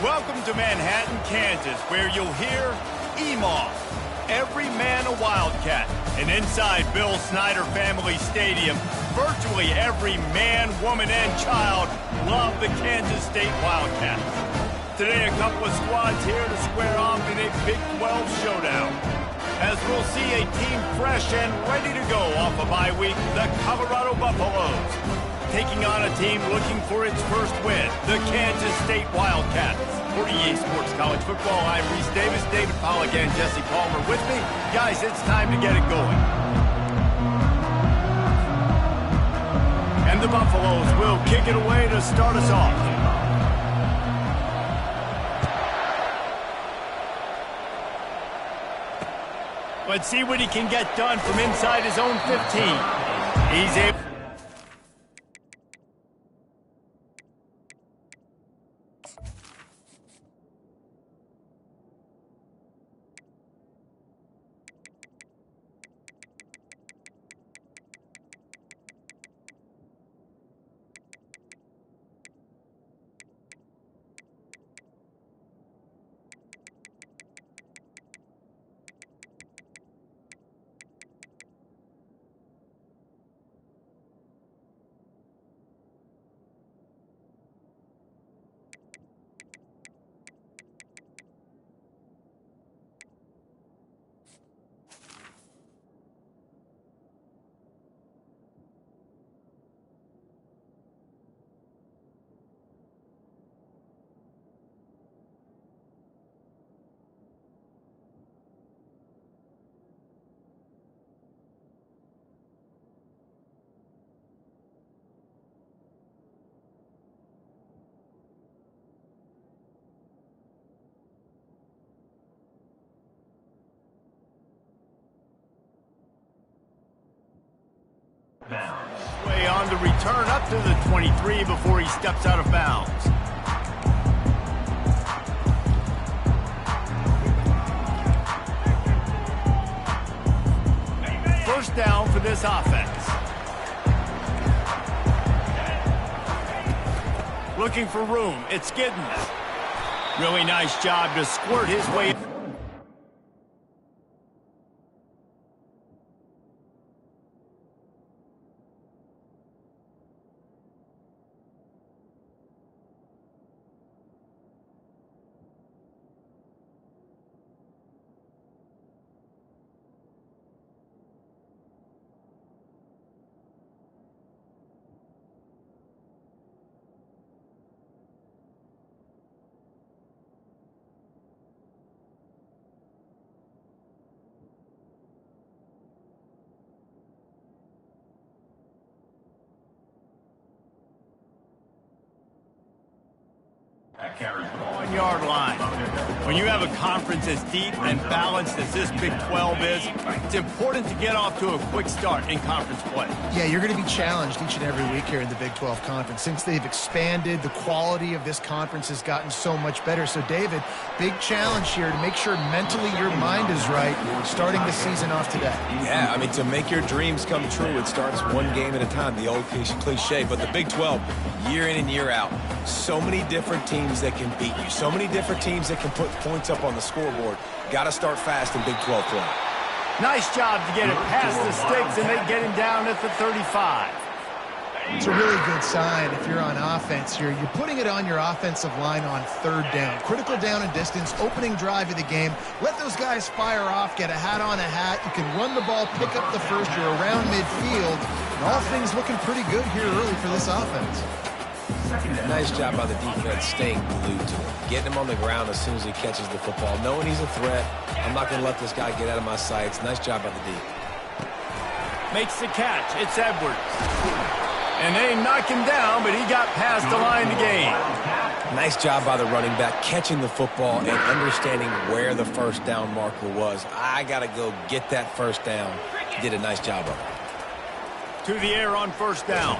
Welcome to Manhattan, Kansas, where you'll hear EMAW, every man a Wildcat. And inside Bill Snyder Family Stadium, virtually every man, woman, and child love the Kansas State Wildcats. Today, a couple of squads here to square off in a Big 12 showdown. As we'll see a team fresh and ready to go off a bye week, the Colorado Buffaloes, taking on a team looking for its first win, the Kansas State Wildcats. For EA Sports College Football, I'm Reese Davis, David Pollack, and Jesse Palmer with me. Guys, it's time to get it going. And the Buffaloes will kick it away to start us off. Let's see what he can get done from inside his own 15. He's able... Way on the return up to the 23 before he steps out of bounds. First down for this offense. Looking for room. It's Giddens. Really nice job to squirt his way. One-yard line. When you have a conference as deep and balanced as this Big 12 is, it's important to get off to a quick start in conference play. Yeah, you're going to be challenged each and every week here in the Big 12 Conference. Since they've expanded, the quality of this conference has gotten so much better. So, David, big challenge here to make sure mentally your mind is right starting the season off today. Yeah, I mean, to make your dreams come true, it starts one game at a time, the old cliche. But the Big 12, year in and year out, so many different teams that can beat you, so many different teams that can put points up on the scoreboard. Got to start fast in Big 12 play. Nice job to get it past the sticks, and they get him down at the 35. It's a really good sign if you're on offense here. You're putting it on your offensive line on third down. Critical down and distance, opening drive of the game. Let those guys fire off, get a hat on a hat. You can run the ball, pick up the first. You're around midfield. And all things looking pretty good here early for this offense. Nice job by the defense staying glued to him. Getting him on the ground as soon as he catches the football. Knowing he's a threat. I'm not going to let this guy get out of my sights. Nice job by the D. Makes the catch. It's Edwards. And they knock him down, but he got past the line to gain. Nice job by the running back, catching the football and understanding where the first down marker was. I got to go get that first down. He did a nice job of it. To the air on first down.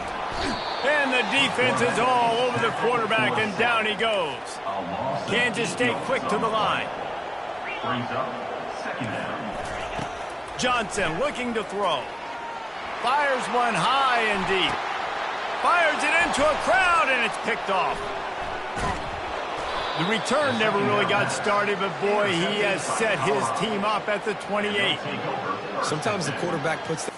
And the defense is all over the quarterback, and down he goes. Kansas State quick to the line. Johnson looking to throw. Fires one high and deep. Fires it into a crowd, and it's picked off. The return never really got started, but boy, he has set his team up at the 28. Sometimes the quarterback puts the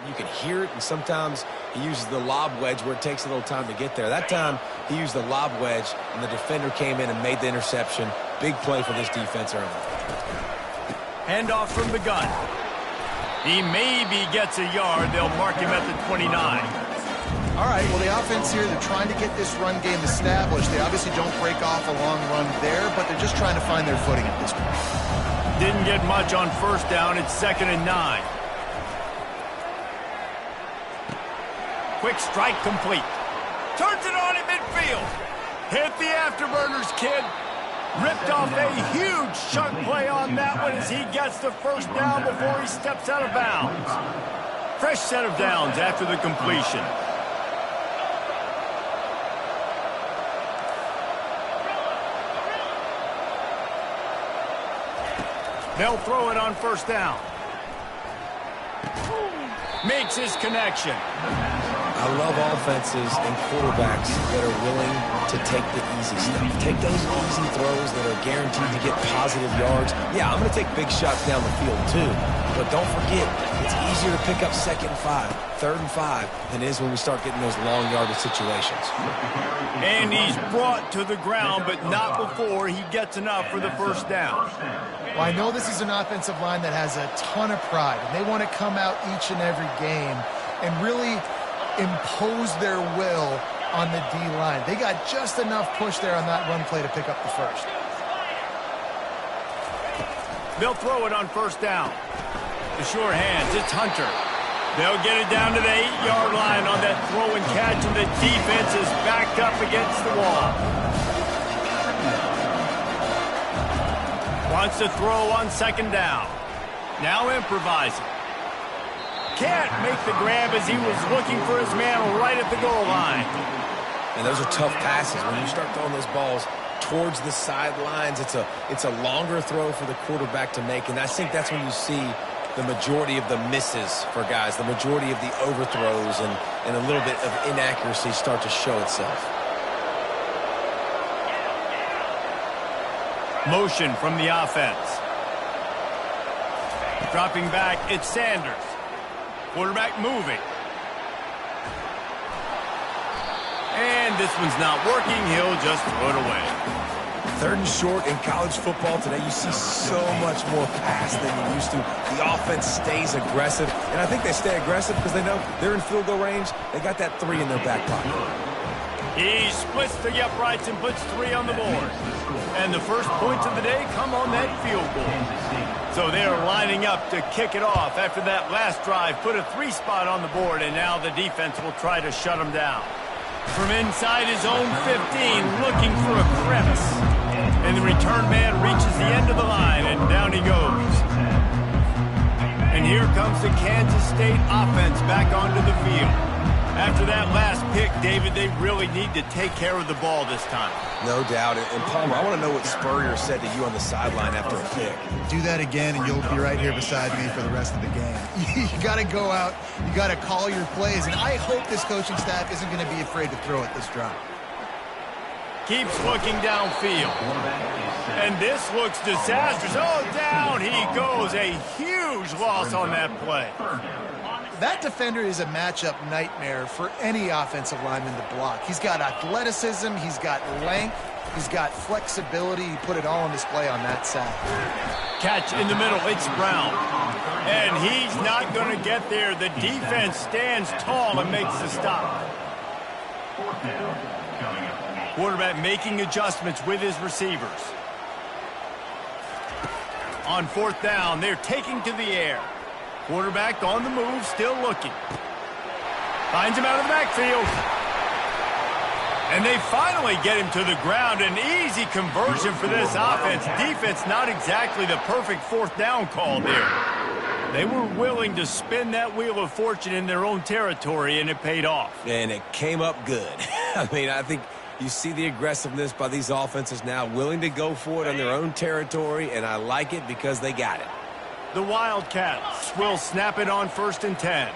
you can hear it, and sometimes he uses the lob wedge where it takes a little time to get there. That time, he used the lob wedge, and the defender came in and made the interception. Big play for this defense early. Handoff from the gun. He maybe gets a yard. They'll mark him at the 29. All right, well, the offense here, they're trying to get this run game established. They obviously don't break off a long run there, but they're just trying to find their footing at this point. Didn't get much on first down. It's 2nd and 9. Quick strike complete. Turns it on in midfield. Hit the afterburners, kid. Ripped off a huge chunk play on that one as he gets the first down before he steps out of bounds. Fresh set of downs after the completion. They'll throw it on first down. Makes his connection. I love offenses and quarterbacks that are willing to take the easy stuff. Take those easy throws that are guaranteed to get positive yards. Yeah, I'm going to take big shots down the field too. But don't forget, it's easier to pick up 2nd and 5, 3rd and 5 than it is when we start getting those long yardage situations. And he's brought to the ground, but not before he gets enough for the first down. Well, I know this is an offensive line that has a ton of pride, and they want to come out each and every game and really impose their will on the D-line. They got just enough push there on that run play to pick up the first. They'll throw it on first down. The sure hands, it's Hunter. They'll get it down to the 8-yard line on that throw and catch, and the defense is backed up against the wall. Wants to throw on 2nd down. Now improvising. Can't make the grab as he was looking for his man right at the goal line. And those are tough passes. When you start throwing those balls towards the sidelines, it's a longer throw for the quarterback to make. And I think that's when you see the majority of the misses for guys, the majority of the overthrows and a little bit of inaccuracy start to show itself. Motion from the offense. Dropping back, it's Sanders. Quarterback moving. And this one's not working. He'll just throw it away. 3rd and short in college football today, you see so much more pass than you used to. The offense stays aggressive, and I think they stay aggressive because they know they're in field goal range. They got that 3 in their back pocket. He splits the uprights and puts 3 on the board. And the first points of the day come on that field goal. So they're lining up to kick it off after that last drive. Put a 3 spot on the board, and now the defense will try to shut him down. From inside his own 15, looking for a crevice. And the return man reaches the end of the line, and down he goes. And here comes the Kansas State offense back onto the field. After that last pick, David, they really need to take care of the ball this time. No doubt. And Palmer, I want to know what Spurrier said to you on the sideline after a pick. Do that again, and you'll be right here beside me for the rest of the game. You got to go out. You got to call your plays. And I hope this coaching staff isn't going to be afraid to throw it this drive. Keeps looking downfield. And this looks disastrous. Oh, down he goes. A huge loss on that play. That defender is a matchup nightmare for any offensive lineman to block. He's got athleticism, he's got length, he's got flexibility. He put it all on display on that side. Catch in the middle, it's Brown. And he's not going to get there. The defense stands tall and makes the stop. Quarterback making adjustments with his receivers. On 4th down, they're taking to the air. Quarterback on the move, still looking. Finds him out of the backfield. And they finally get him to the ground. An easy conversion for this offense. Defense, not exactly the perfect 4th down call there. They were willing to spin that wheel of fortune in their own territory, and it paid off. And it came up good. I mean, I think you see the aggressiveness by these offenses now, willing to go for it on their own territory, and I like it because they got it. The Wildcats will snap it on 1st and 10.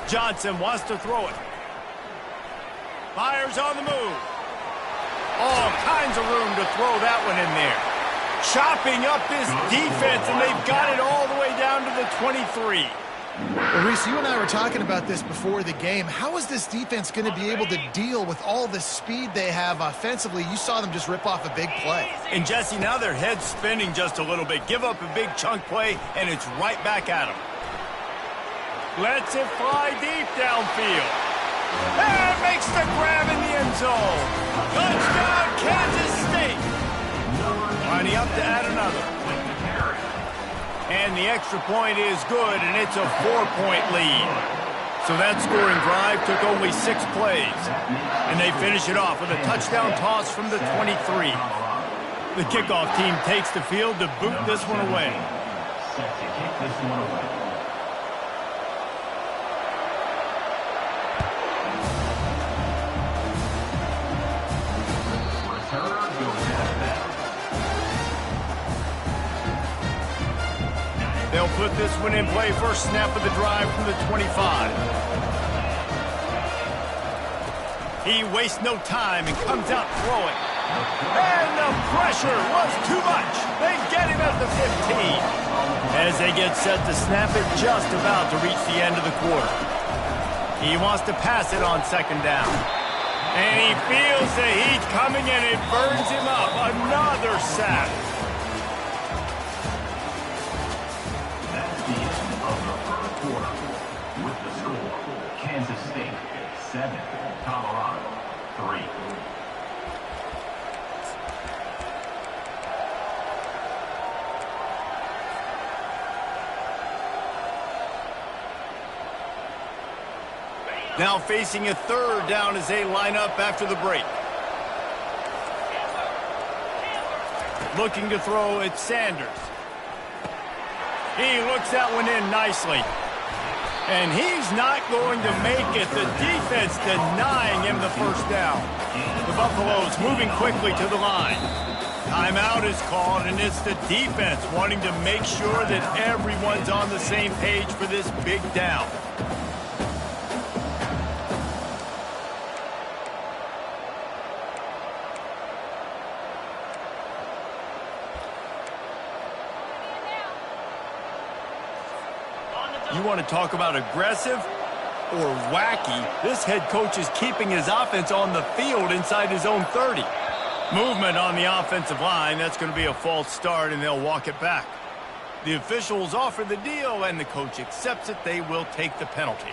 Johnson wants to throw it. Fires on the move. All kinds of room to throw that one in there. Chopping up this defense, and they've got it all the way down to the 23. Well, Reese, you and I were talking about this before the game. How is this defense going to be able to deal with all the speed they have offensively? You saw them just rip off a big play. And, Jesse, now their head's spinning just a little bit. Give up a big chunk play, and it's right back at them. Lets it fly deep downfield. And makes the grab in the end zone. Touchdown, Kansas State. Lining up to add another. And the extra point is good, and it's a 4-point lead. So that scoring drive took only 6 plays. And they finish it off with a touchdown toss from the 23. The kickoff team takes the field to boot this one away. Set to kick this one away. They'll put this one in play. First snap of the drive from the 25. He wastes no time and comes out throwing. And the pressure was too much. They get him at the 15. As they get set to snap it, just about to reach the end of the quarter. He wants to pass it on 2nd down. And he feels the heat coming, and it burns him up. Another sack. Kansas State 7, Colorado 3. Now facing a 3rd down as they line up after the break. Looking to throw at Sanders. He looks that one in nicely. And he's not going to make it. The defense denying him the 1st down. The Buffaloes moving quickly to the line. Timeout is called, and it's the defense wanting to make sure that everyone's on the same page for this big down. You want to talk about aggressive or wacky? This head coach is keeping his offense on the field inside his own 30. Movement on the offensive line. That's going to be a false start, and they'll walk it back. The officials offer the deal, and the coach accepts it. They will take the penalty.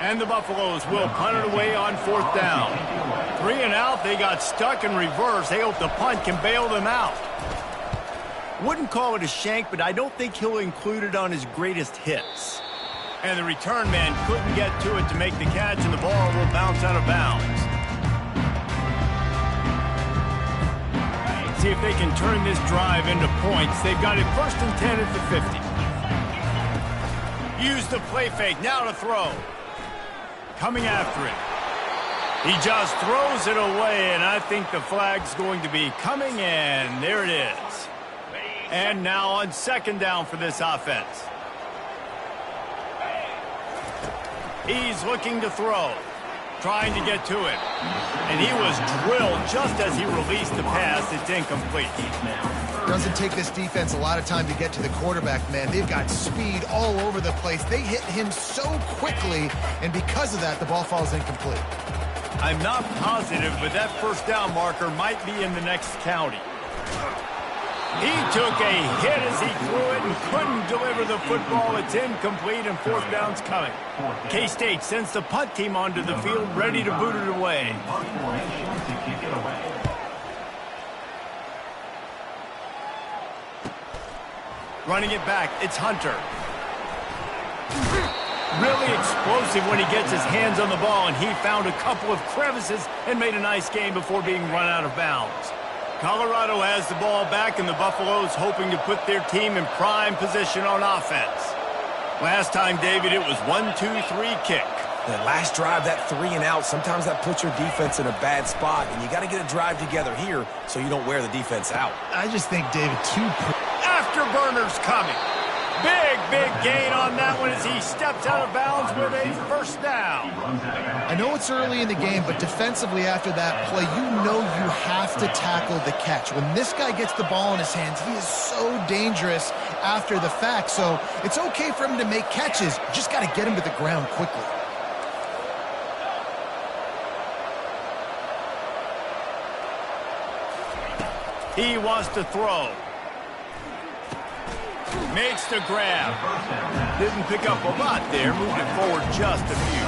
And the Buffaloes will punt it away on 4th down. 3 and out. They got stuck in reverse. They hope the punt can bail them out. Wouldn't call it a shank, but I don't think he'll include it on his greatest hits. And the return man couldn't get to it to make the catch, and the ball will bounce out of bounds. See if they can turn this drive into points. They've got it 1st and 10 at the 50. Use the play fake. Now to throw. Coming after it. He just throws it away, and I think the flag's going to be coming in. There it is. And now on 2nd down for this offense. He's looking to throw. Trying to get to it. And he was drilled just as he released the pass. It's incomplete. Doesn't take this defense a lot of time to get to the quarterback, man. They've got speed all over the place. They hit him so quickly, and because of that, the ball falls incomplete. I'm not positive, but that 1st down marker might be in the next county. He took a hit as he threw it and couldn't deliver the football. It's incomplete and fourth down's coming. K-State sends the punt team onto the field, ready to boot it away. Running it back, it's Hunter. Really explosive when he gets his hands on the ball, and he found a couple of crevices and made a nice game before being run out of bounds. Colorado has the ball back, and the Buffaloes hoping to put their team in prime position on offense. Last time, David, it was 1-2-3 kick. The last drive, that 3 and out, sometimes that puts your defense in a bad spot, and you got to get a drive together here so you don't wear the defense out. I just think, David, Afterburners coming. Big gain on that one as he steps out of bounds with a first down. I know it's early in the game, but defensively after that play, you know you have to tackle the catch. When this guy gets the ball in his hands, he is so dangerous after the fact. So it's okay for him to make catches. You just got to get him to the ground quickly. He wants to throw. Makes the grab. Didn't pick up a lot there. Moved it forward just a few.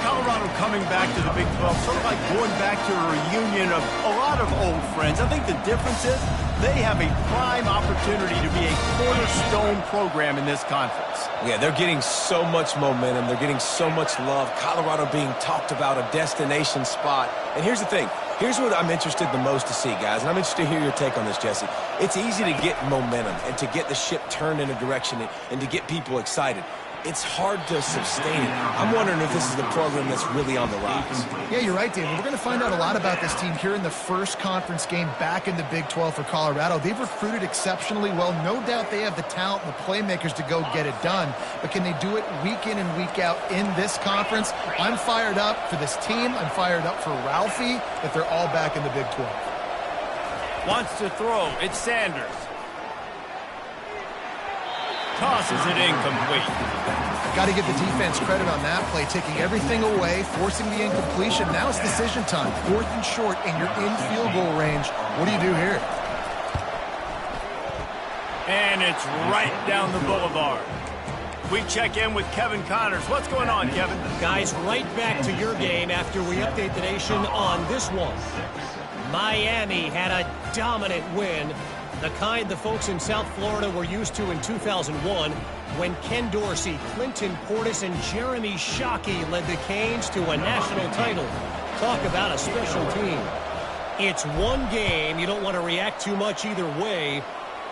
Colorado coming back to the Big 12, sort of like going back to a reunion of a lot of old friends. I think the difference is they have a prime opportunity to be a cornerstone program in this conference. Yeah, they're getting so much momentum. They're getting so much love. Colorado being talked about, a destination spot. And here's the thing. Here's what I'm interested the most to see, guys, and I'm interested to hear your take on this, Jesse. It's easy to get momentum and to get the ship turned in a direction and to get people excited. It's hard to sustain it. I'm wondering if this is the program that's really on the rise. Yeah, you're right, David. We're going to find out a lot about this team here in the first conference game back in the Big 12 for Colorado. They've recruited exceptionally well. No doubt they have the talent and the playmakers to go get it done. But can they do it week in and week out in this conference? I'm fired up for this team. I'm fired up for Ralphie that they're all back in the Big 12. Wants to throw. It's Sanders. Tosses it incomplete. Got to give the defense credit on that play, taking everything away, forcing the incompletion. Now it's decision time. 4th and short, and you're in field goal range. What do you do here? And it's right down the boulevard. We check in with Kevin Connors. What's going on, Kevin? Guys, right back to your game after we update the nation on this one. Miami had a dominant win, the kind the folks in South Florida were used to in 2001 when Ken Dorsey, Clinton Portis, and Jeremy Shockey led the Canes to a national title. Talk about a special team. It's one game. You don't want to react too much either way,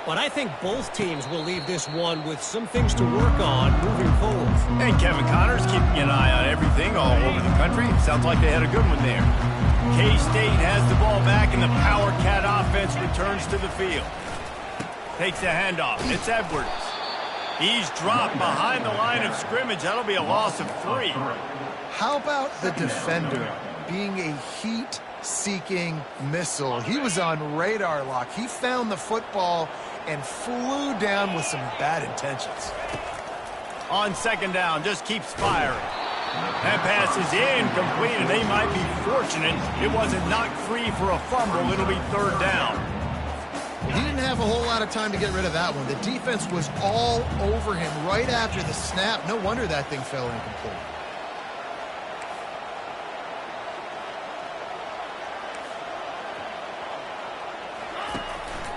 but I think both teams will leave this one with some things to work on moving forward. And Kevin Connors keeping an eye on everything all over the country. Sounds like they had a good one there. K-State has the ball back, and the Power Cat offense returns to the field. Takes the handoff. It's Edwards. He's dropped behind the line of scrimmage. That'll be a loss of 3. How about the defender being a heat-seeking missile? He was on radar lock. He found the football and flew down with some bad intentions. On second down, just keeps firing. That pass is incomplete, and they might be fortunate it wasn't knocked free for a fumble. It'll be 3rd down. He didn't have a whole lot of time to get rid of that one. The defense was all over him right after the snap. No wonder that thing fell incomplete.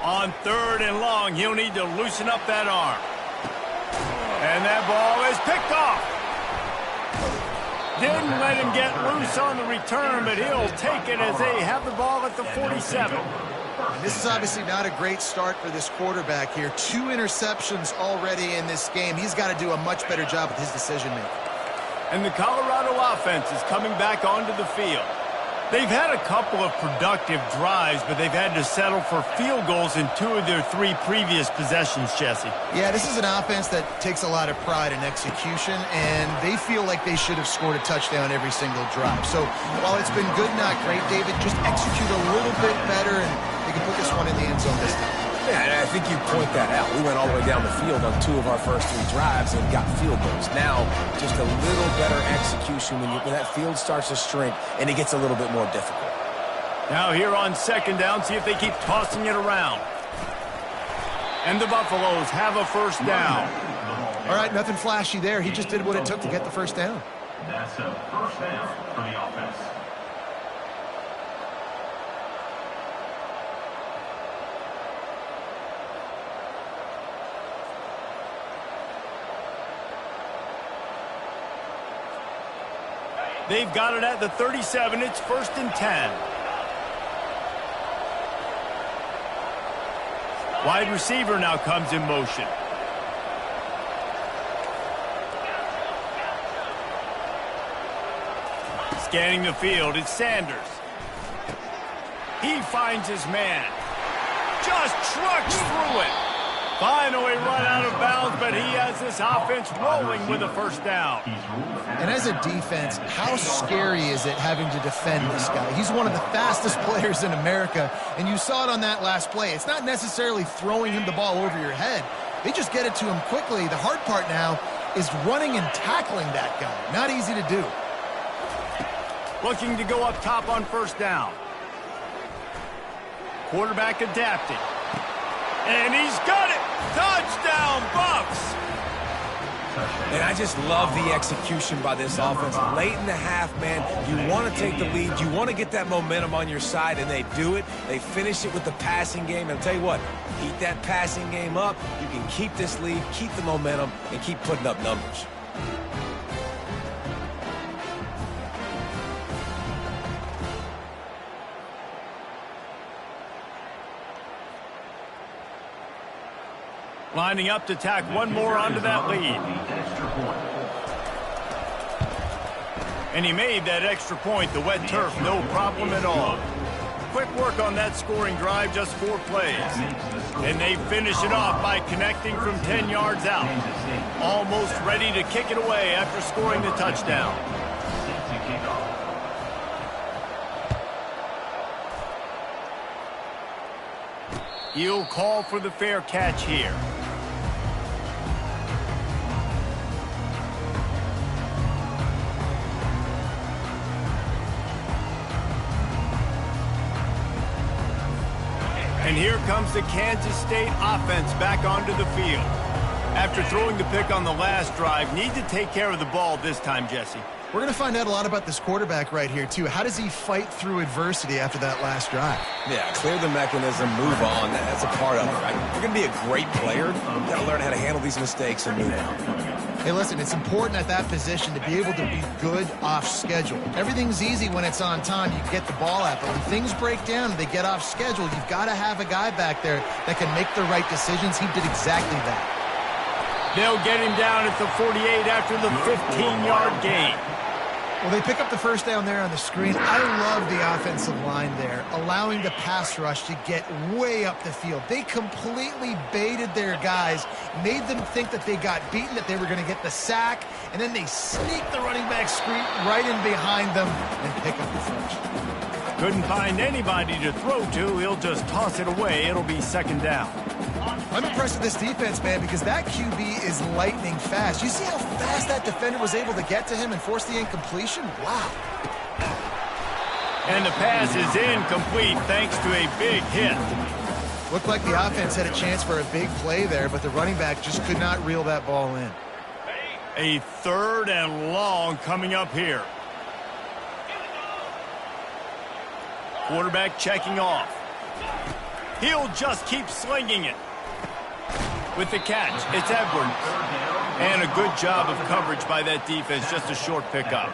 On 3rd and long, he'll need to loosen up that arm. And that ball is picked off. Didn't let him get loose on the return, but he'll take it as they have the ball at the 47. This is obviously not a great start for this quarterback here. 2 interceptions already in this game. He's got to do a much better job with his decision-making. And the Colorado offense is coming back onto the field. They've had a couple of productive drives, but they've had to settle for field goals in 2 of their 3 previous possessions, Jesse. Yeah, this is an offense that takes a lot of pride in execution, and they feel like they should have scored a touchdown every single drive. So while it's been good, not great, David, just execute a little bit better, and they can put this one in the end zone this time. Yeah, and I think you point that out. We went all the way down the field on 2 of our first 3 drives and got field goals. Now, just a little better execution when that field starts to shrink and it gets a little bit more difficult. Now here on second down, see if they keep tossing it around. And the Buffaloes have a first down. All right, nothing flashy there. He just did what it took to get the first down. That's a first down for the offense. They've got it at the 37. It's 1st and 10. Wide receiver now comes in motion. Scanning the field, it's Sanders. He finds his man. Just trucks through it. Finally run out of bounds, but he has this offense rolling with a first down. And as a defense, how scary is it having to defend this guy? He's one of the fastest players in America, and you saw it on that last play. It's not necessarily throwing him the ball over your head. They just get it to him quickly. The hard part now is running and tackling that guy. Not easy to do. Looking to go up top on first down. Quarterback adapting. And he's got it! Touchdown, Buffs! And I just love the execution by this offense. Late in the half, man, you want to take the lead. You want to get that momentum on your side, and they do it. They finish it with the passing game. And I'll tell you what, keep that passing game up. You can keep this lead, keep the momentum, and keep putting up numbers. Lining up to tack one more onto that lead. And he made that extra point. The wet turf, no problem at all. Quick work on that scoring drive, just 4 plays. And they finish it off by connecting from 10 yards out. Almost ready to kick it away after scoring the touchdown. He'll call for the fair catch here. And here comes the Kansas State offense back onto the field. After throwing the pick on the last drive, need to take care of the ball this time, Jesse. We're going to find out a lot about this quarterback right here, too. How does he fight through adversity after that last drive? Yeah, clear the mechanism, move on. That's a part of it, right? You're going to be a great player. You've got to learn how to handle these mistakes and move on. Hey, listen, it's important at that position to be able to be good off schedule. Everything's easy when it's on time. You get the ball out. But when things break down and they get off schedule, you've got to have a guy back there that can make the right decisions. He did exactly that. They'll get him down at the 48 after the 15-yard gain. Well, they pick up the first down there on the screen. I love the offensive line there, allowing the pass rush to get way up the field. They completely baited their guys, made them think that they got beaten, that they were going to get the sack, and then they sneak the running back screen right in behind them and pick up the first. Couldn't find anybody to throw to. He'll just toss it away. It'll be second down. I'm impressed with this defense, man, because that QB is lightning fast. You see how fast that defender was able to get to him and force the incompletion? Wow. And the pass is incomplete thanks to a big hit. Looked like the offense had a chance for a big play there, but the running back just could not reel that ball in. A 3rd and long coming up here. Quarterback checking off. He'll just keep slinging it. With the catch, it's Edwards. And a good job of coverage by that defense, just a short pickup.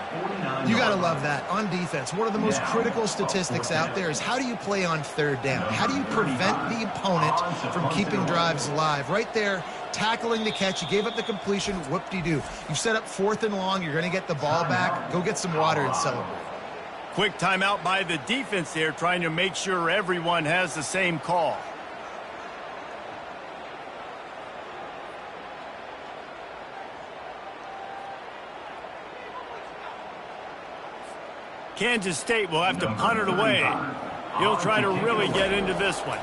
You got to love that. On defense, one of the most critical statistics out there is how do you play on 3rd down? How do you prevent the opponent from keeping drives alive? Right there, tackling the catch. You gave up the completion, whoop-de-doo. You set up 4th and long. You're going to get the ball back. Go get some water and celebrate. Quick timeout by the defense there, trying to make sure everyone has the same call. Kansas State will have to punt it away. He'll try to really get into this one.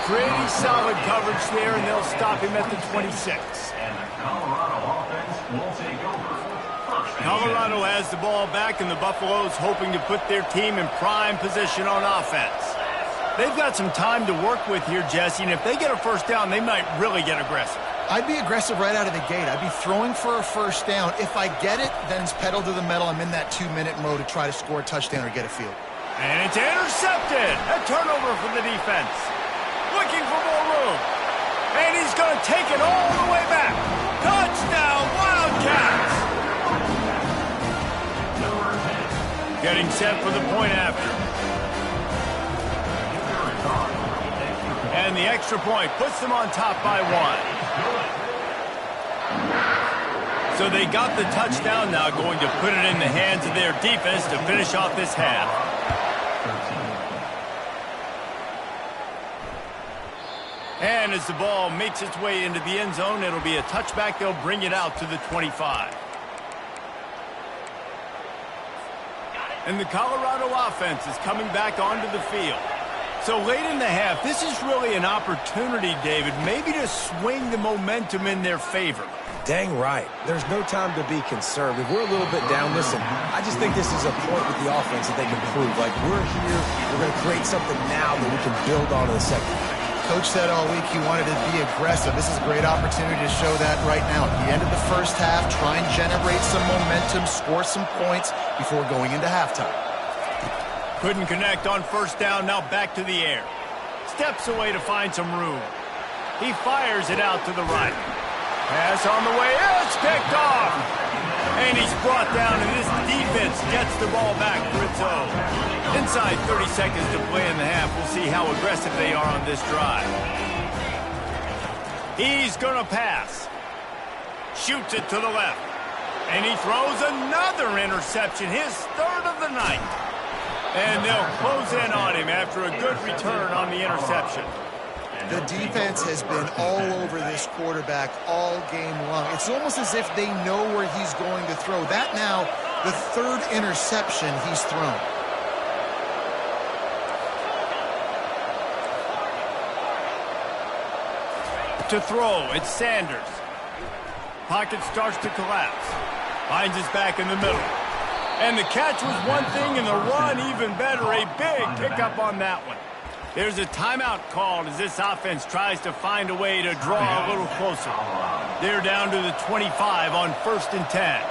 Pretty solid coverage there, and they'll stop him at the 26. And the Colorado offense will take over. First Colorado has the ball back, and the Buffaloes hoping to put their team in prime position on offense. They've got some time to work with here, Jesse, and if they get a first down, they might really get aggressive. I'd be aggressive right out of the gate. I'd be throwing for a first down. If I get it, then it's pedal to the metal. I'm in that 2-minute mode to try to score a touchdown or get a field. And it's intercepted. A turnover for the defense. Looking for more room. And he's going to take it all the way back. Touchdown, Wildcats! Getting set for the point after. And the extra point puts them on top by 1. So they got the touchdown, now going to put it in the hands of their defense to finish off this half. And as the ball makes its way into the end zone, it'll be a touchback. They'll bring it out to the 25. And the Colorado offense is coming back onto the field. So late in the half, this is really an opportunity, David, maybe to swing the momentum in their favor. Dang right. There's no time to be conservative. We're a little bit down. Listen, I just think this is a point with the offense that they can prove. Like, we're here, we're going to create something now that we can build on in the second half. Coach said all week he wanted to be aggressive. This is a great opportunity to show that right now. At the end of the first half, try and generate some momentum, score some points before going into halftime. Couldn't connect on first down, now back to the air. Steps away to find some room. He fires it out to the right. Pass on the way, it's picked off! And he's brought down, and this defense gets the ball back for its own. Inside 30 seconds to play in the half. We'll see how aggressive they are on this drive. He's gonna pass. Shoots it to the left. And he throws another interception, his third of the night. And they'll close in on him after a good return on the interception. The defense has been all over this quarterback all game long. It's almost as if they know where he's going to throw. That now, the third interception he's thrown. To throw, it's Sanders. Pocket starts to collapse. Finds his back in the middle. And the catch was one thing, and the run even better. A big pickup on that one. There's a timeout called as this offense tries to find a way to draw a little closer. They're down to the 25 on 1st and 10.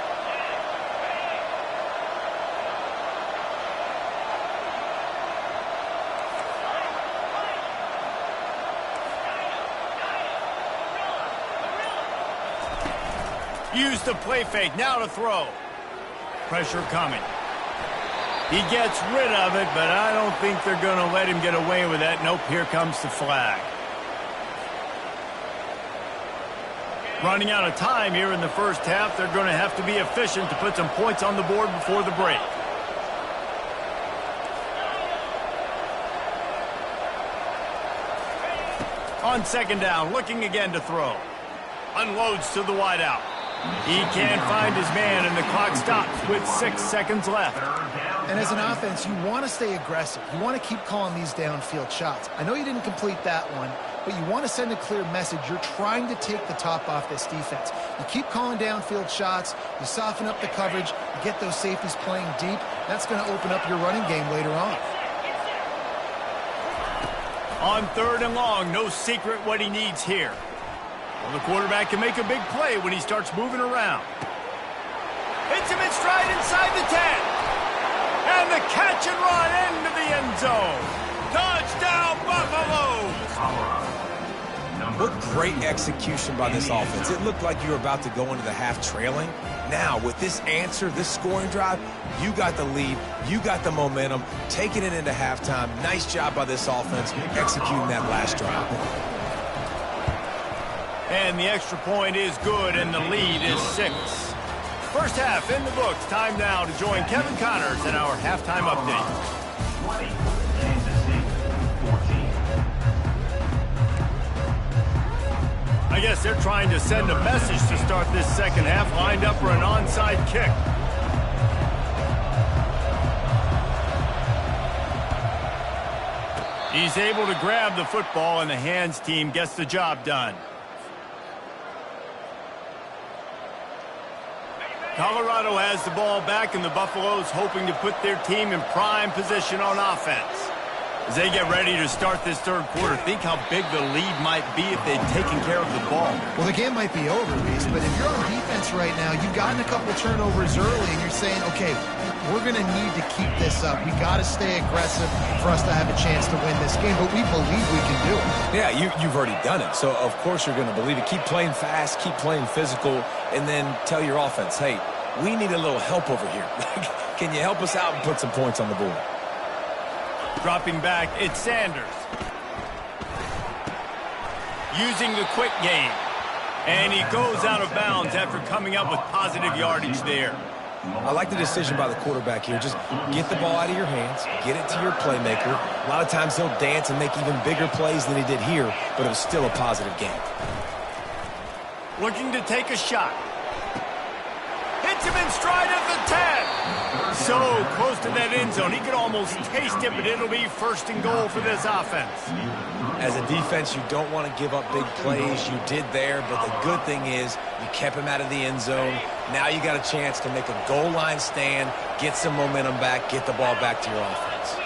Use the play fake, now to throw. Pressure coming. He gets rid of it, but I don't think they're going to let him get away with that. Nope, here comes the flag. Running out of time here in the first half. They're going to have to be efficient to put some points on the board before the break. On second down, looking again to throw. Unloads to the wideout. He can't find his man, and the clock stops with 6 seconds left. And as an offense, you want to stay aggressive. You want to keep calling these downfield shots. I know you didn't complete that one, but you want to send a clear message. You're trying to take the top off this defense. You keep calling downfield shots. You soften up the coverage. You get those safeties playing deep. That's going to open up your running game later on. On 3rd and long, no secret what he needs here. Well, the quarterback can make a big play when he starts moving around. Hits him in stride inside the 10. And the catch and run into the end zone. Touchdown, Buffaloes! What great execution by this offense. It looked like you were about to go into the half trailing. Now, with this answer, this scoring drive, you got the lead, you got the momentum, taking it into halftime. Nice job by this offense executing that last drive. And the extra point is good, and the lead is 6. First half in the books. Time now to join Kevin Connors in our halftime update. 20, Kansas City, 14. I guess they're trying to send a message to start this second half. Lined up for an onside kick. He's able to grab the football, and the hands team gets the job done. Colorado has the ball back, and the Buffaloes hoping to put their team in prime position on offense. As they get ready to start this third quarter, think how big the lead might be if they'd taken care of the ball. Well, the game might be over, Reese, but if you're on defense right now, you've gotten a couple turnovers early, and you're saying, okay, we're going to need to keep this up. We got to stay aggressive for us to have a chance to win this game, but we believe we can do it. Yeah, you've already done it, so of course you're going to believe it. Keep playing fast, keep playing physical, and then tell your offense, hey, we need a little help over here. Can you help us out and put some points on the board? Dropping back, it's Sanders. Using the quick game. And he goes out of bounds after coming up with positive yardage there. I like the decision by the quarterback here. Just get the ball out of your hands, get it to your playmaker. A lot of times he'll dance and make even bigger plays than he did here, but it was still a positive game. Looking to take a shot. Hits him in stride at the 10. So close to that end zone. He could almost taste it, but it'll be first and goal for this offense. As a defense, you don't want to give up big plays. You did there, but the good thing is you kept him out of the end zone. Now you got a chance to make a goal line stand, get some momentum back, get the ball back to your offense.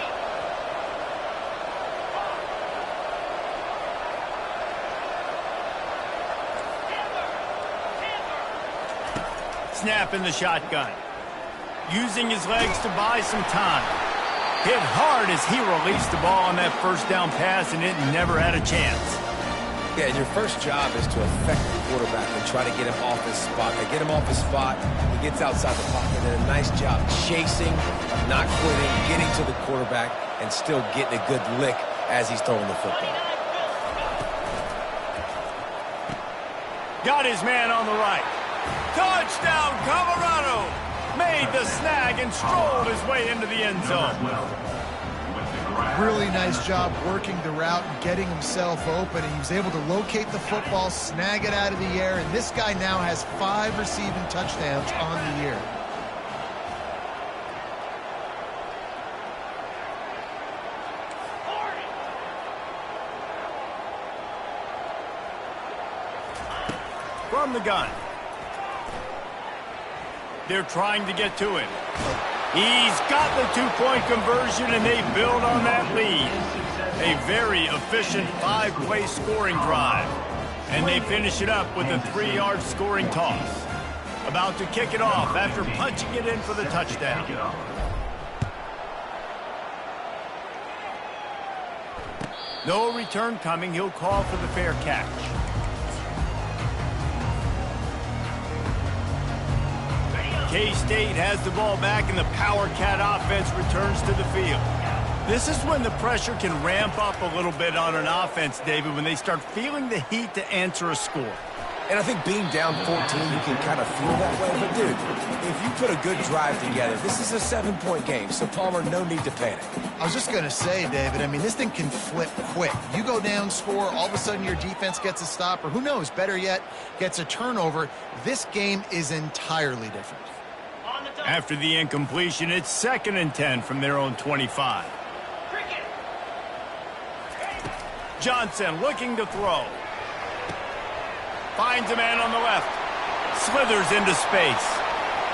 Snap in the shotgun. Using his legs to buy some time. Hit hard as he released the ball on that first down pass, and it never had a chance. Yeah, and your first job is to affect the quarterback and try to get him off his spot. They get him off his spot, he gets outside the pocket, and a nice job chasing, not quitting, getting to the quarterback, and still getting a good lick as he's throwing the football. Got his man on the right. Touchdown, Colorado! Made the snag and strolled his way into the end zone. Really nice job working the route and getting himself open. And he was able to locate the football, snag it out of the air, and this guy now has 5 receiving touchdowns on the year. From the gun. They're trying to get to it. He's got the two-point conversion, and they build on that lead. A very efficient 5-play scoring drive. And they finish it up with a 3-yard scoring toss. About to kick it off after punching it in for the touchdown. No return coming. He'll call for the fair catch. K-State has the ball back, and the Power Cat offense returns to the field. This is when the pressure can ramp up a little bit on an offense, David, when they start feeling the heat to answer a score. And I think being down 14, you can kind of feel that way. But, dude, if you put a good drive together, this is a 7-point game, so, Palmer, no need to panic. I was just going to say, David, I mean, this thing can flip quick. You go down, score, all of a sudden your defense gets a stop, or who knows, better yet, gets a turnover. This game is entirely different. After the incompletion, it's 2nd and 10 from their own 25. Johnson looking to throw. Finds a man on the left. Slithers into space.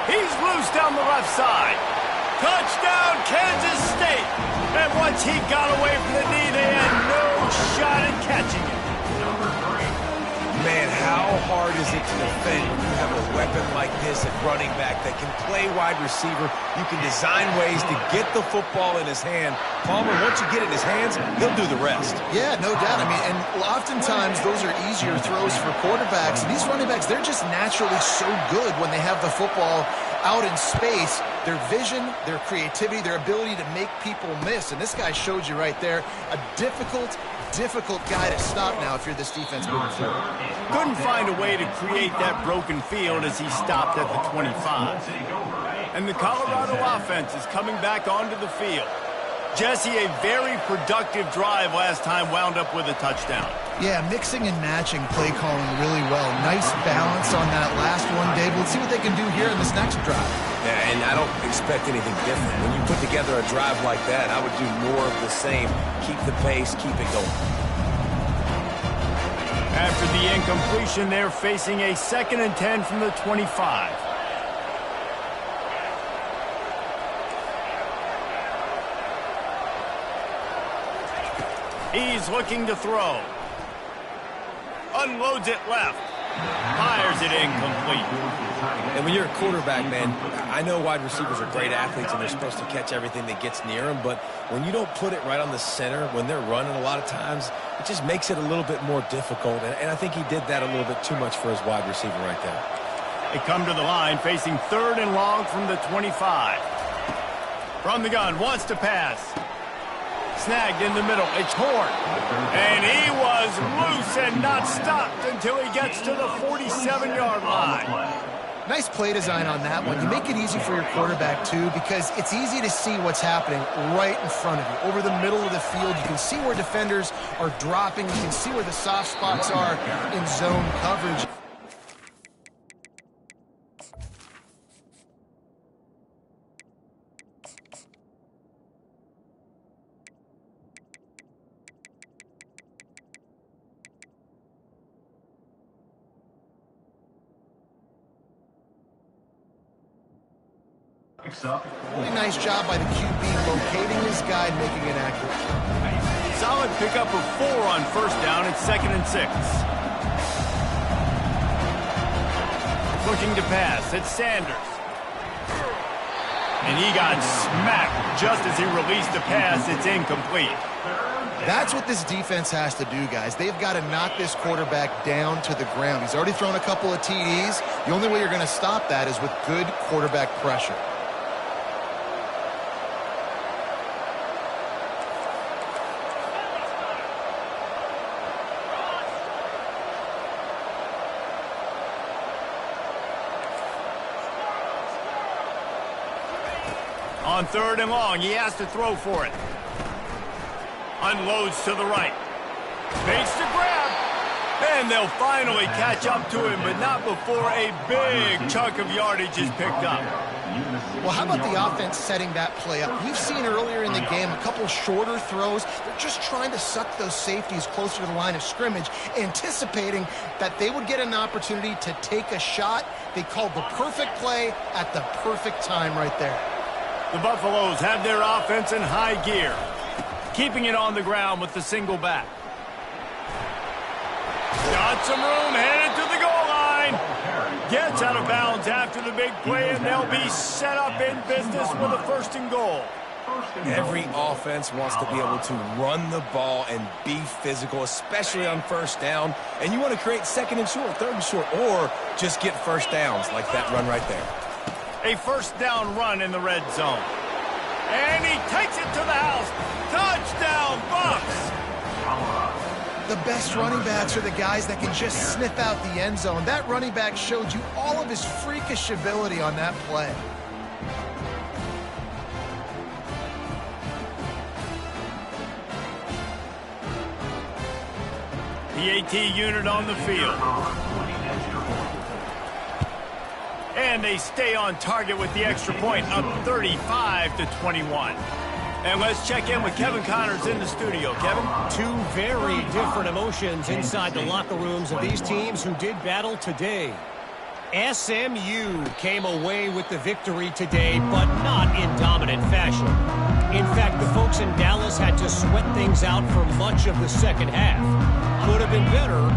He's loose down the left side. Touchdown, Kansas State. And once he got away from the knee, they had no shot at catching it. Man, how hard is it to defend when you have a weapon like this at running back that can play wide receiver? You can design ways to get the football in his hand. Palmer, once you get it in his hands, he'll do the rest. Yeah, no doubt. I mean, and oftentimes those are easier throws for quarterbacks. And these running backs, they're just naturally so good when they have the football out in space. Their vision, their creativity, their ability to make people miss. And this guy showed you right there a difficult guy to stop now if you're this defense moving forward. Couldn't find a way to create that broken field as he stopped at the 25. And the Colorado offense is coming back onto the field. Jesse, a very productive drive last time wound up with a touchdown. Yeah, mixing and matching play calling really well. Nice balance on that last one, Dave. Let's see what they can do here in this next drive. Yeah, and I don't expect anything different. When you put together a drive like that, I would do more of the same. Keep the pace, keep it going. After the incompletion, they're facing a 2nd and 10 from the 25. He's looking to throw. Unloads it left. Fires it incomplete. And when you're a quarterback, man, I know wide receivers are great athletes and they're supposed to catch everything that gets near them, but when you don't put it right on the center, when they're running a lot of times, it just makes it a little bit more difficult. And I think he did that a little bit too much for his wide receiver right there. They come to the line facing 3rd and long from the 25. From the gun, wants to pass. Snagged in the middle, it's Horn. And he was loose and not stopped until he gets to the 47-yard line. Nice play design on that one. You make it easy for your quarterback, too, because it's easy to see what's happening right in front of you. Over the middle of the field, you can see where defenders are dropping. You can see where the soft spots are in zone coverage. Really nice job by the QB locating his guy and making it accurate. Solid pickup of 4 on 1st down. It's 2nd and 6. Looking to pass. It's Sanders. And he got smacked just as he released the pass. It's incomplete. That's what this defense has to do, guys. They've got to knock this quarterback down to the ground. He's already thrown a couple of TDs. The only way you're going to stop that is with good quarterback pressure. On 3rd and long, he has to throw for it. Unloads to the right. Makes the grab. And they'll finally catch up to him, but not before a big chunk of yardage is picked up. Well, how about the offense setting that play up? We've seen earlier in the game a couple shorter throws. They're just trying to suck those safeties closer to the line of scrimmage, anticipating that they would get an opportunity to take a shot. They called the perfect play at the perfect time right there. The Buffaloes have their offense in high gear, keeping it on the ground with the single back. Got some room, headed to the goal line. Gets out of bounds after the big play, and they'll be set up in business with a 1st and goal. Every offense wants to be able to run the ball and be physical, especially on 1st down. And you want to create 2nd and short, 3rd and short, or just get 1st downs like that run right there. A 1st down run in the red zone. And he takes it to the house. Touchdown, Bucs! The best running backs are the guys that can just sniff out the end zone. That running back showed you all of his freakish ability on that play. The AT unit on the field. And they stay on target with the extra point, up 35-21. And let's check in with Kevin Connors in the studio. Kevin? 2 very different emotions inside the locker rooms of these teams who did battle today. SMU came away with the victory today, but not in dominant fashion. In fact, the folks in Dallas had to sweat things out for much of the second half. Could have been better,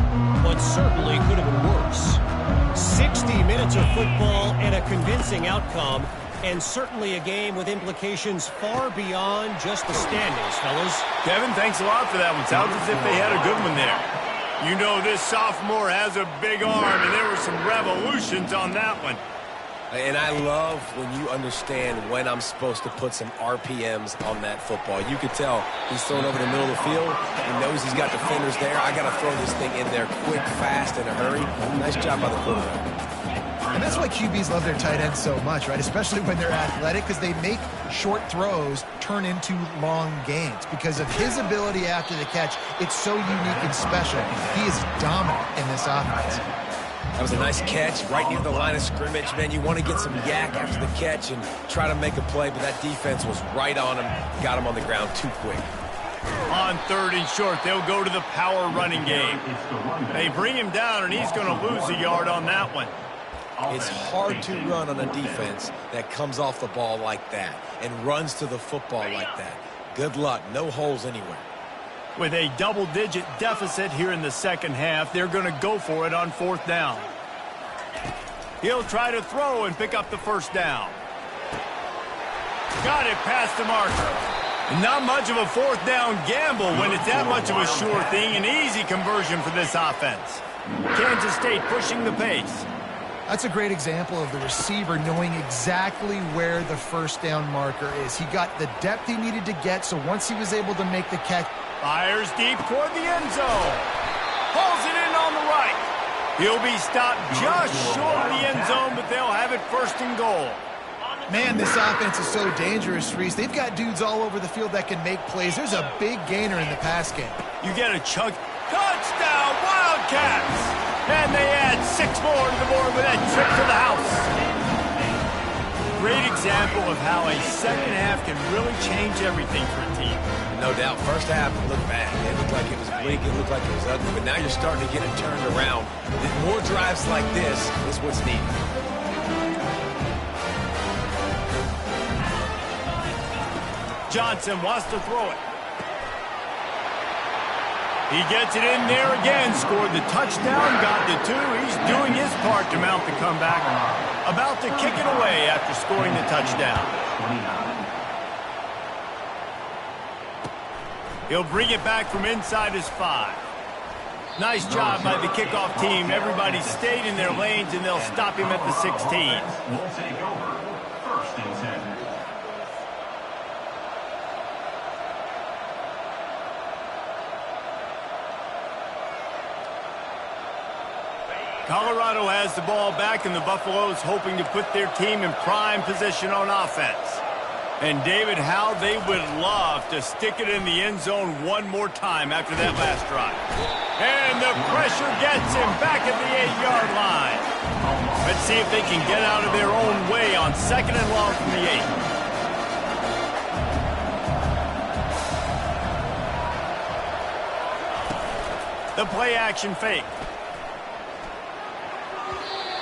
but certainly could have been worse. 60 minutes of football and a convincing outcome, and certainly a game with implications far beyond just the standings, fellas. Kevin, thanks a lot for that one. Sounds as if they had a good one there. You know this sophomore has a big arm, and there were some revolutions on that one. And I love when you understand when I'm supposed to put some RPMs on that football. You could tell he's throwing over the middle of the field. He knows he's got defenders there. I got to throw this thing in there quick, fast, in a hurry. Nice job by the quarterback. And that's why QBs love their tight ends so much, right? Especially when they're athletic, because they make short throws turn into long gains. Because of his ability after the catch, it's so unique and special. He is dominant in this offense. That was a nice catch right near the line of scrimmage. Man, you want to get some yak after the catch and try to make a play, but that defense was right on him, got him on the ground too quick. On 3rd and short, they'll go to the power running game. They bring him down, and he's going to lose a yard on that one. It's hard to run on a defense that comes off the ball like that and runs to the football like that. Good luck. No holes anywhere. With a double-digit deficit here in the second half, they're going to go for it on 4th down. He'll try to throw and pick up the first down. Got it past the marker. Not much of a 4th down gamble when it's that much of a sure thing. An easy conversion for this offense. Kansas State pushing the pace. That's a great example of the receiver knowing exactly where the first down marker is. He got the depth he needed to get, so once he was able to make the catch. Fires deep toward the end zone. Pulls it in on the right. He'll be stopped just short of the end zone, but they'll have it 1st and goal. Man, this offense is so dangerous, Reese. They've got dudes all over the field that can make plays. There's a big gainer in the pass game. You get a chunk. Touchdown, Wildcats! And they add 6 more to the board with that trip to the house. Great example of how a second half can really change everything for a team. No doubt, first half looked bad. It looked like it was bleak, it looked like it was ugly, but now you're starting to get it turned around. More drives like this is what's needed. Johnson wants to throw it. He gets it in there again, scored the touchdown, got the 2. He's doing his part to mount the comeback. About to kick it away after scoring the touchdown. He'll bring it back from inside his 5. Nice job by the kickoff team. Everybody stayed in their lanes, and they'll stop him at the 16. We'll take over 1st and 10. Colorado has the ball back, and the Buffaloes hoping to put their team in prime position on offense. And, David, how they would love to stick it in the end zone one more time after that last drive. And the pressure gets him back at the 8-yard line. Let's see if they can get out of their own way on 2nd and long from the 8. The play-action fake.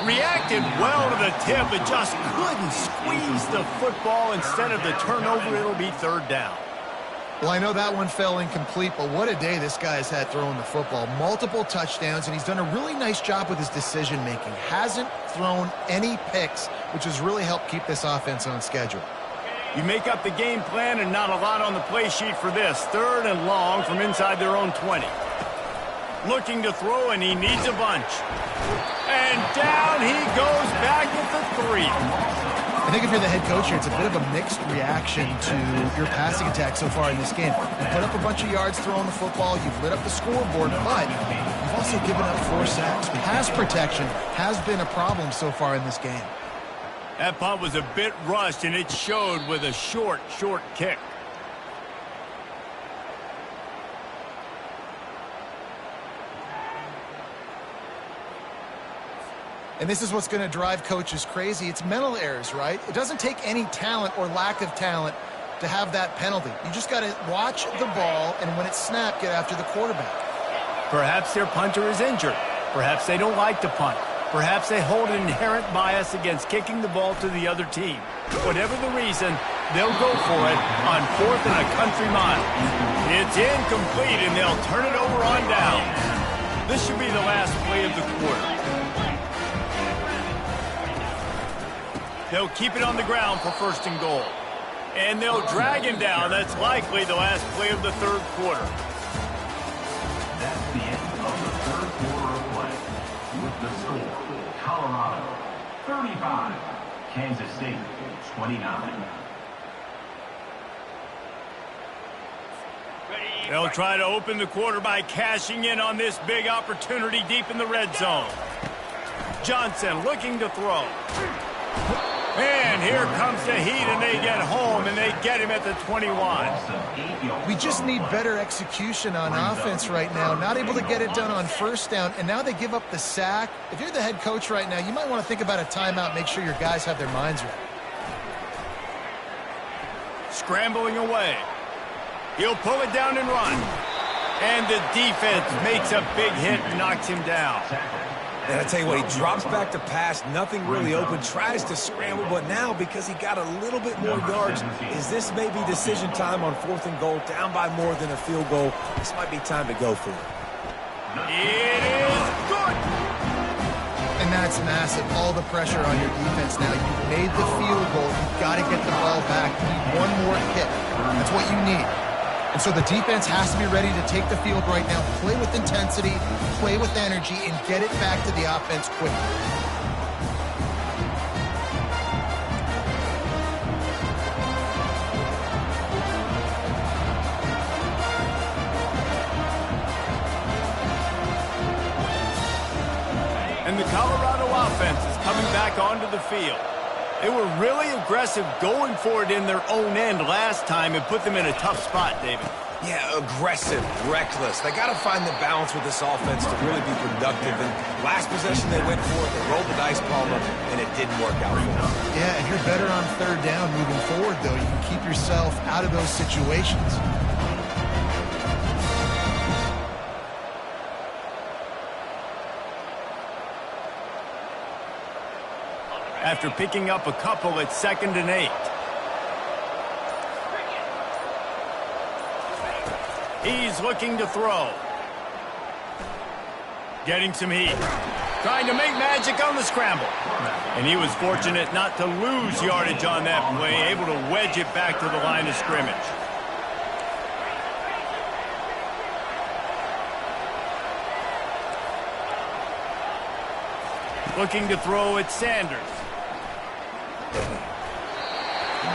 Reacted well to the tip, but just couldn't squeeze the football. Instead of the turnover, it'll be 3rd down. Well, I know that one fell incomplete, but what a day this guy has had throwing the football. Multiple touchdowns, and he's done a really nice job with his decision-making. Hasn't thrown any picks, which has really helped keep this offense on schedule. You make up the game plan and not a lot on the play sheet for this. 3rd and long from inside their own 20. Looking to throw, and he needs a bunch. And down he goes back at the 3. I think if you're the head coach here, it's a bit of a mixed reaction to your passing attack so far in this game. You put up a bunch of yards throwing the football, you've lit up the scoreboard, but you've also given up 4 sacks. Pass protection has been a problem so far in this game. That punt was a bit rushed, and it showed with a short kick. And this is what's going to drive coaches crazy. It's mental errors, right? It doesn't take any talent or lack of talent to have that penalty. You just got to watch the ball, and when it's snapped, get after the quarterback. Perhaps their punter is injured. Perhaps they don't like to punt. Perhaps they hold an inherent bias against kicking the ball to the other team. Whatever the reason, they'll go for it on 4th and a country mile. It's incomplete, and they'll turn it over on down. This should be the last play of the quarter. They'll keep it on the ground for 1st and goal. And they'll drag him down. That's likely the last play of the 3rd quarter. That's the end of the 3rd quarter of play. With the score, Colorado 35, Kansas State 29. They'll try to open the quarter by cashing in on this big opportunity deep in the red zone. Johnson looking to throw. And here comes the heat, and they get home, and they get him at the 21. We just need better execution on offense right now. Not able to get it done on 1st down, and now they give up the sack. If you're the head coach right now, you might want to think about a timeout, make sure your guys have their minds right. Scrambling away. He'll pull it down and run. And the defense makes a big hit and knocks him down. And I tell you what, he drops back to pass, nothing really open, tries to scramble, but now because he got a little bit more yards, is this maybe decision time on 4th and goal, down by more than a field goal? This might be time to go for it. It is good. And that's massive. All the pressure on your defense now. You've made the field goal. You've got to get the ball back. You need one more hit. That's what you need. And so the defense has to be ready to take the field right now, play with intensity, play with energy, and get it back to the offense quickly. And the Colorado offense is coming back onto the field. They were really aggressive going for it in their own end last time and put them in a tough spot, David. Yeah, aggressive, reckless. They got to find the balance with this offense to really be productive. And last possession they went for it, they rolled the dice, Palmer, and it didn't work out for them. Yeah, if you're better on 3rd down moving forward, though, you can keep yourself out of those situations. After picking up a couple at 2nd and 8. He's looking to throw. Getting some heat. Trying to make magic on the scramble. And he was fortunate not to lose yardage on that play, able to wedge it back to the line of scrimmage. Looking to throw at Sanders.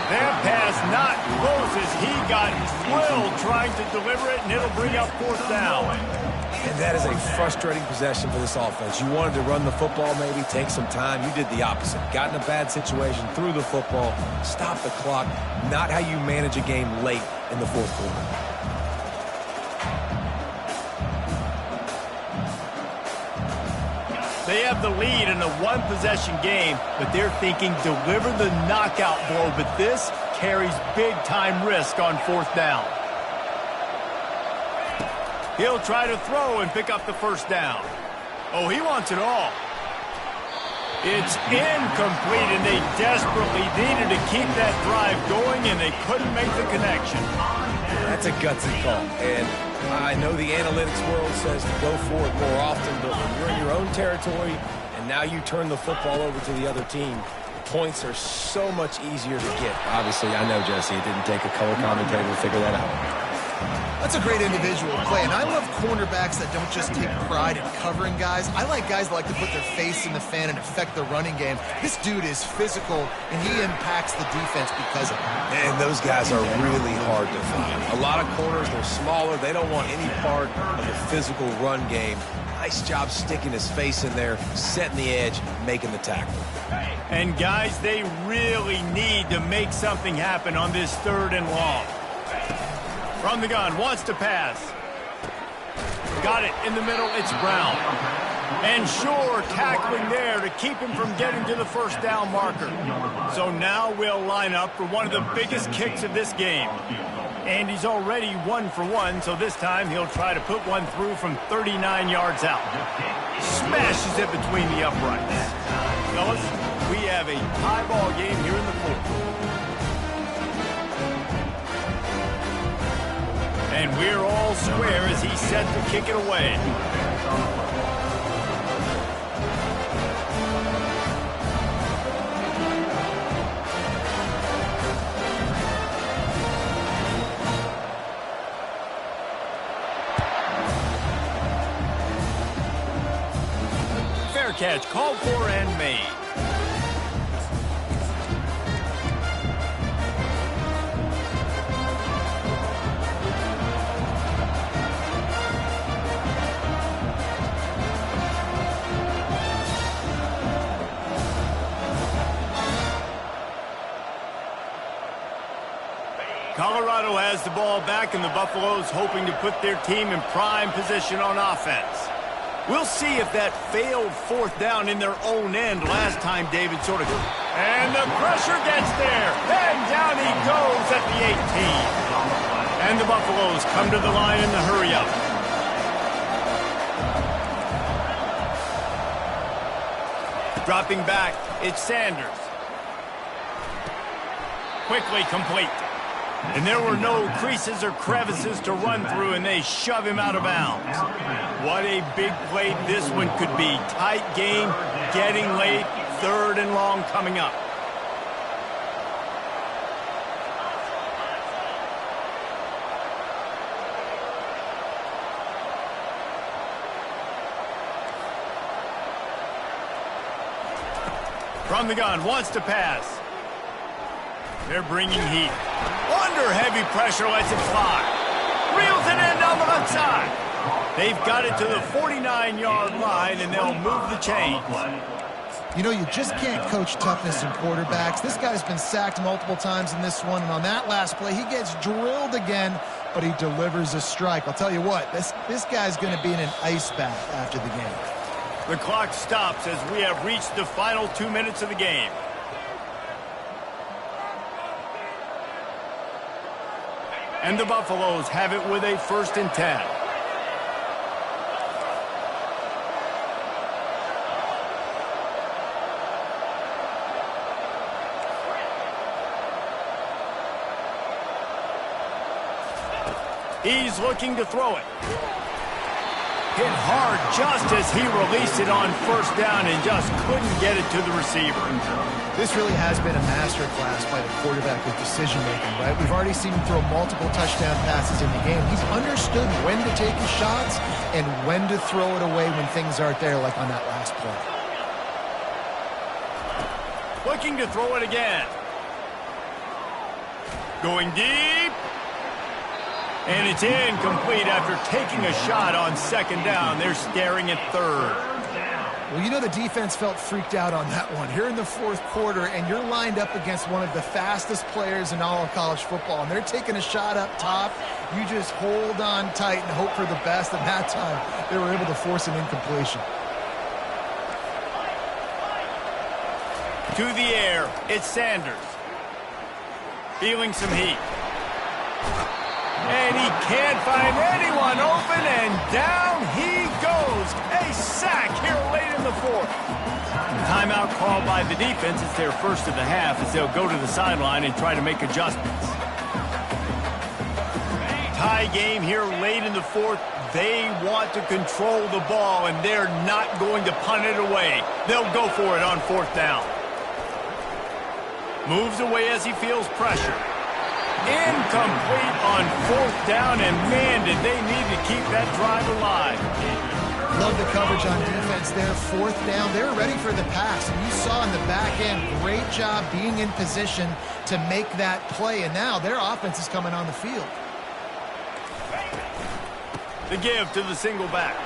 That pass not close as he got drilled trying to deliver it, and it'll bring up 4th down. And that is a frustrating possession for this offense. You wanted to run the football, maybe take some time. You did the opposite. Got in a bad situation, threw the football, stopped the clock. Not how you manage a game late in the 4th quarter. They have the lead in a one-possession game, but they're thinking deliver the knockout blow, but this carries big-time risk on 4th down. He'll try to throw and pick up the 1st down. Oh, he wants it all. It's incomplete, and they desperately needed to keep that drive going, and they couldn't make the connection. That's a gutsy call, and I know the analytics world says to go for it more often, but when you're in your own territory and now you turn the football over to the other team, points are so much easier to get. Obviously, I know, Jesse, it didn't take a color commentator to figure that out. That's a great individual play, and I love cornerbacks that don't just take pride in covering guys. I like guys that like to put their face in the fan and affect the running game. This dude is physical, and he impacts the defense because of it. And those guys are really hard to find. A lot of corners, they're smaller. They don't want any part of the physical run game. Nice job sticking his face in there, setting the edge, making the tackle. And guys, they really need to make something happen on this 3rd and long. From the gun, wants to pass. Got it in the middle, it's Brown. And Shore tackling there to keep him from getting to the 1st down marker. So now we'll line up for one of the biggest kicks of this game. And he's already 1 for 1, so this time he'll try to put one through from 39 yards out. Smashes it between the uprights. Fellas, we have a tie ball game here in the 4th. And we're all square as he's set to kick it away. Fair catch, called for and made. Colorado has the ball back, and the Buffaloes hoping to put their team in prime position on offense. We'll see if that failed 4th down in their own end last time David sort of... And the pressure gets there, and down he goes at the 18. And the Buffaloes come to the line in the hurry-up. Dropping back, it's Sanders. Quickly complete. And there were no creases or crevices to run through, and they shove him out of bounds. What a big play this one could be. Tight game, getting late, 3rd and long coming up. From the gun, wants to pass. They're bringing heat. Under heavy pressure, lets it fly. Reels it in down the left side. They've got it to the 49-yard line, and they'll move the chains. You know, you just can't coach toughness in quarterbacks. This guy's been sacked multiple times in this one, and on that last play, he gets drilled again, but he delivers a strike. I'll tell you what, this guy's going to be in an ice bath after the game. The clock stops as we have reached the final 2 minutes of the game. And the Buffaloes have it with a 1st and 10. He's looking to throw it. Hit hard just as he released it on 1st down and just couldn't get it to the receiver. This really has been a masterclass by the quarterback with decision-making, right? We've already seen him throw multiple touchdown passes in the game. He's understood when to take his shots and when to throw it away when things aren't there, like on that last play. Looking to throw it again. Going deep. And it's incomplete after taking a shot on 2nd down. They're staring at 3rd. Well, you know the defense felt freaked out on that one. Here in the 4th quarter, and you're lined up against one of the fastest players in all of college football, and they're taking a shot up top. You just hold on tight and hope for the best, and that time they were able to force an incompletion. To the air, it's Sanders. Feeling some heat. And he can't find anyone open, and down he goes. A sack here late in the 4th. Timeout called by the defense. It's their 1st of the half as they'll go to the sideline and try to make adjustments. Tie game here late in the 4th. They want to control the ball, and they're not going to punt it away. They'll go for it on 4th down. Moves away as he feels pressure. Incomplete on 4th down, and man, did they need to keep that drive alive. Love the coverage on defense there. 4th down, they're ready for the pass. And you saw in the back end, great job being in position to make that play. And now their offense is coming on the field. The give to the single back.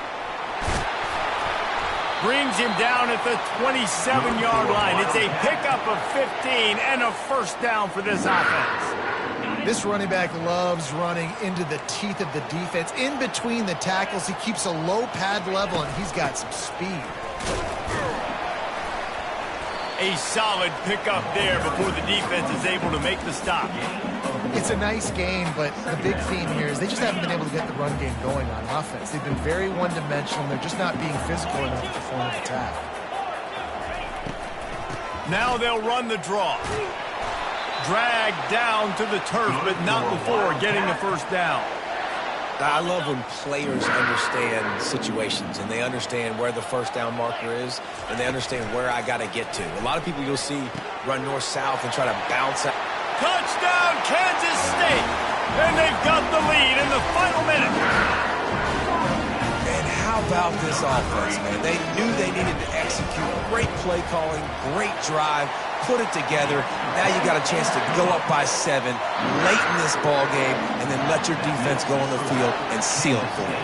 Brings him down at the 27-yard line. It's a pickup of 15 and a 1st down for this offense. This running back loves running into the teeth of the defense. In between the tackles, he keeps a low pad level, and he's got some speed. A solid pickup there before the defense is able to make the stop. It's a nice game, but the big theme here is they just haven't been able to get the run game going on offense. They've been very one-dimensional. They're just not being physical enough to perform an attack. Now they'll run the draw. Dragged down to the turf, but not before getting the 1st down. I love when players understand situations and they understand where the 1st down marker is and they understand where I got to get to. A lot of people you'll see run north-south and try to bounce out. Touchdown, Kansas State! And they've got the lead in the final minute. And how about this offense, man? They knew they needed to execute. Great play calling, great drive, put it together. Now you got a chance to go up by 7 late in this ball game and then let your defense go on the field and seal it for you.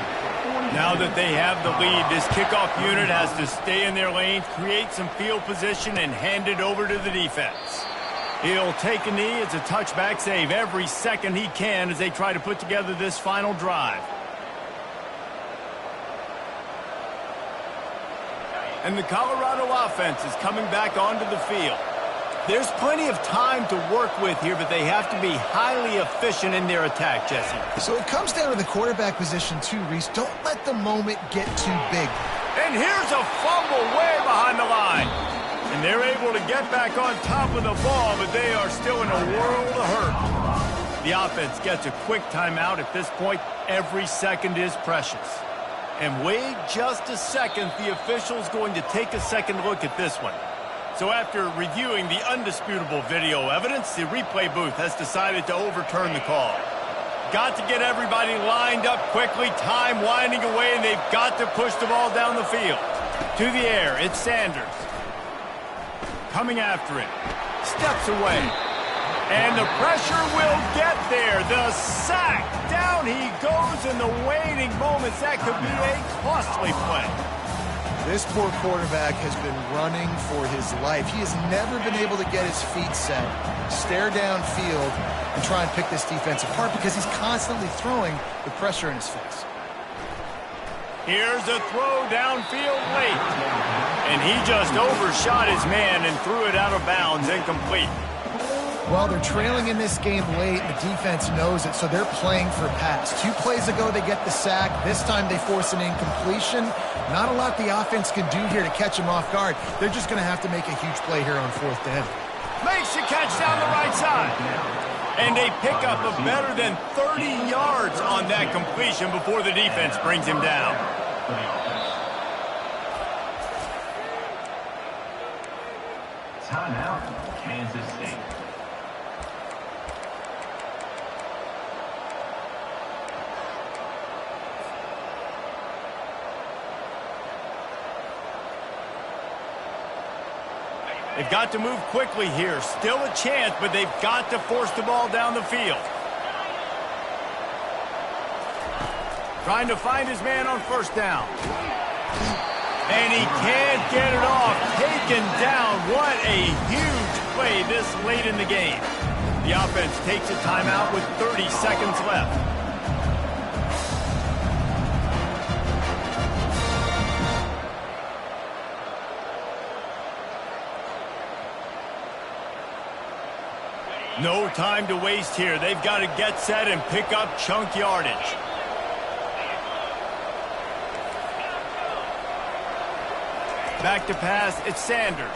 Now that they have the lead, this kickoff unit has to stay in their lanes, create some field position, and hand it over to the defense. He'll take a knee. It's a touchback save every second he can as they try to put together this final drive. And the Colorado offense is coming back onto the field. There's plenty of time to work with here, but they have to be highly efficient in their attack, Jesse. So it comes down to the quarterback position too, Reese. Don't let the moment get too big. And here's a fumble way behind the line. And they're able to get back on top of the ball, but they are still in a world of hurt. The offense gets a quick timeout. At this point, every second is precious. And wait just a second, the official's going to take a second look at this one. So after reviewing the undisputable video evidence, the replay booth has decided to overturn the call. Got to get everybody lined up quickly, time winding away, and they've got to push the ball down the field. To the air, it's Sanders. Coming after him. Steps away. And the pressure will get there. The sack. Down he goes in the waning moments. That could be a costly play. This poor quarterback has been running for his life. He has never been able to get his feet set, stare downfield, and try and pick this defense apart because he's constantly throwing with pressure in his face. Here's a throw downfield late. And he just overshot his man and threw it out of bounds, incomplete. Well, they're trailing in this game late. The defense knows it, so they're playing for a pass. 2 plays ago, they get the sack. This time, they force an incompletion. Not a lot the offense can do here to catch him off guard. They're just going to have to make a huge play here on 4th down. Makes the catch down the right side. And they pick up a better than 30 yards on that completion before the defense brings him down. Timeout, Kansas State. They've got to move quickly here. Still a chance, but they've got to force the ball down the field. Trying to find his man on 1st down. And he can't get it off. Taken down. What a huge play this late in the game. The offense takes a timeout with 30 seconds left. No time to waste here. They've got to get set and pick up chunk yardage. Back to pass, it's Sanders.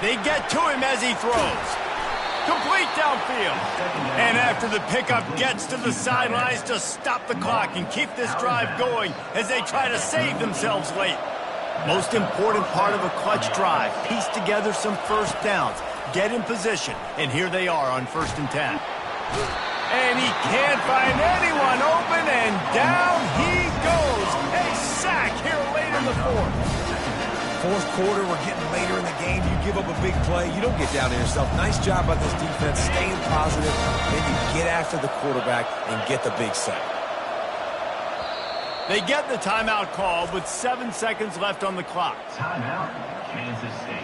They get to him as he throws. Complete downfield. And after the pickup gets to the sidelines to stop the clock and keep this drive going as they try to save themselves late. Most important part of a clutch drive, piece together some 1st downs, get in position, and here they are on 1st and 10. And he can't find anyone open, and down he goes. A sack here late in the 4th. 4th quarter, we're getting later in the game. You give up a big play, you don't get down to yourself. Nice job by this defense, staying positive. Then you get after the quarterback and get the big sack. They get the timeout call with 7 seconds left on the clock. Timeout, Kansas State.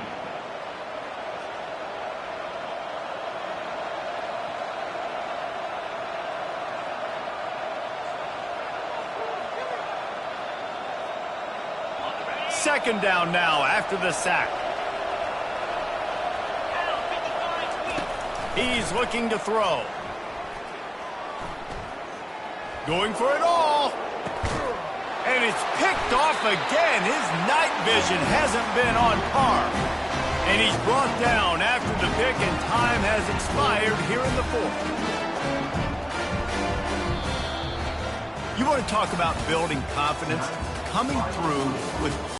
Second down now after the sack. He's looking to throw. Going for it all. And it's picked off again. His night vision hasn't been on par. And he's brought down after the pick, and time has expired here in the 4th. You want to talk about building confidence? Coming through with